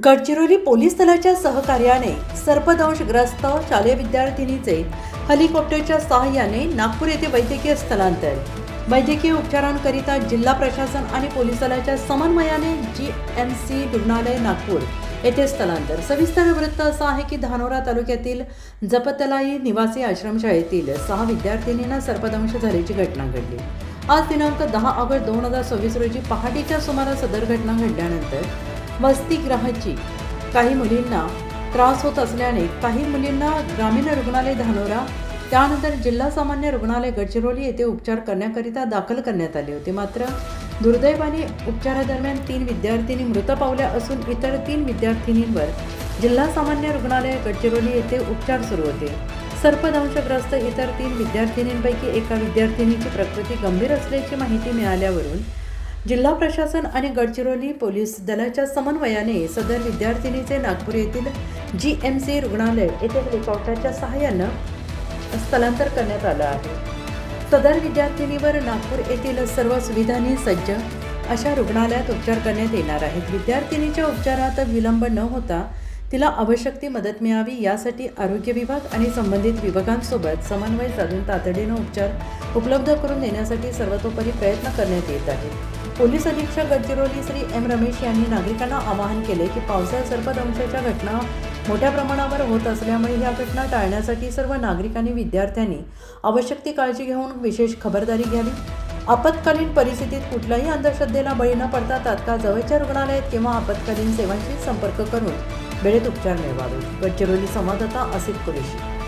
Gadchiroli police दलाच्या सहकार्याने सर्पदंशग्रस्त शालेय विद्यार्थिनीचे हेलिकॉप्टरच्या सहाय्याने नागपूर येथे वैद्यकीय स्थलांतर. वैद्यकीय उपचारांकरिता जिल्हा प्रशासन आणि पोलीस दलाच्या समन्वयाने GMC रुग्णालय नागपूर येथे स्थलांतर. सविस्तर वृत्त असं आहे की धानोरा तालुक्यातील जपतलाई निवासी आश्रमशाळेतील 6 विद्यार्थिनींना सर्पदंश झाल्याची घटना घडली. आज दिनांक 10 ऑगस्ट 2024 रोजी पहाटेच्या सुमारास सदर घटना घडल्यानंतर वसतिगृहाची काही मुलींना त्रास होत असल्याने काही मुलींना ग्रामीण रुग्णालय धानोरा त्यानंतर जिल्हा सामान्य रुग्णालय गडचिरोली येथे उपचार करण्याकरिता दाखल करण्यात आले होते. मात्र दुर्दैवाने उपचारादरम्यान 3 विद्यार्थिनी मृत पावल्या असून इतर 3 विद्यार्थिनींवर जिल्हा सामान्य रुग्णालय गडचिरोली येथे उपचार सुरू होते. सर्पदंशग्रस्त इतर 3 विद्यार्थिनींपैकी एका विद्यार्थिनीची प्रकृती गंभीर असल्याची माहिती मिळाल्यावरून जिल्हा प्रशासन आणि गडचिरोली पोलीस दलाच्या समन्वयाने सदर विद्यार्थिनीचे नागपूर येथील GMC रुग्णालय येथे हेलिकॉप्टरच्या सहाय्याने स्थलांतर करण्यात आलं आहे. सदर विद्यार्थिनीवर नागपूर येथील सर्व सुविधांनी सज्ज अशा रुग्णालयात उपचार करण्यात येणार आहेत. विद्यार्थिनीच्या उपचारात विलंब न होता तिला आवश्यक ती मदत मिळावी यासाठी आरोग्य विभाग आणि संबंधित विभागांसोबत समन्वय साधून तातडीने उपचार उपलब्ध करून देण्यासाठी सर्वतोपरी प्रयत्न करण्यात येत आहेत. पोलीस अधीक्षक गडचिरोली श्री M. रमेश यांनी नागरिकांना आवाहन केले की पावसाळ्यात सर्पदंशाच्या घटना मोठ्या प्रमाणावर होत असल्यामुळे या घटना टाळण्यासाठी सर्व नागरिकांनी विद्यार्थ्यांनी आवश्यक ती काळजी घेऊन विशेष खबरदारी घ्यावी. आपत्कालीन परिस्थितीत कुठल्याही अंधश्रद्धेला बळी न पडता तात्काळ जवळच्या रुग्णालयात किंवा आपत्कालीन सेवांशी संपर्क करून वेळेत उपचार मिळवावे. गडचिरोली संवाददाता आसिफ कुरेशी.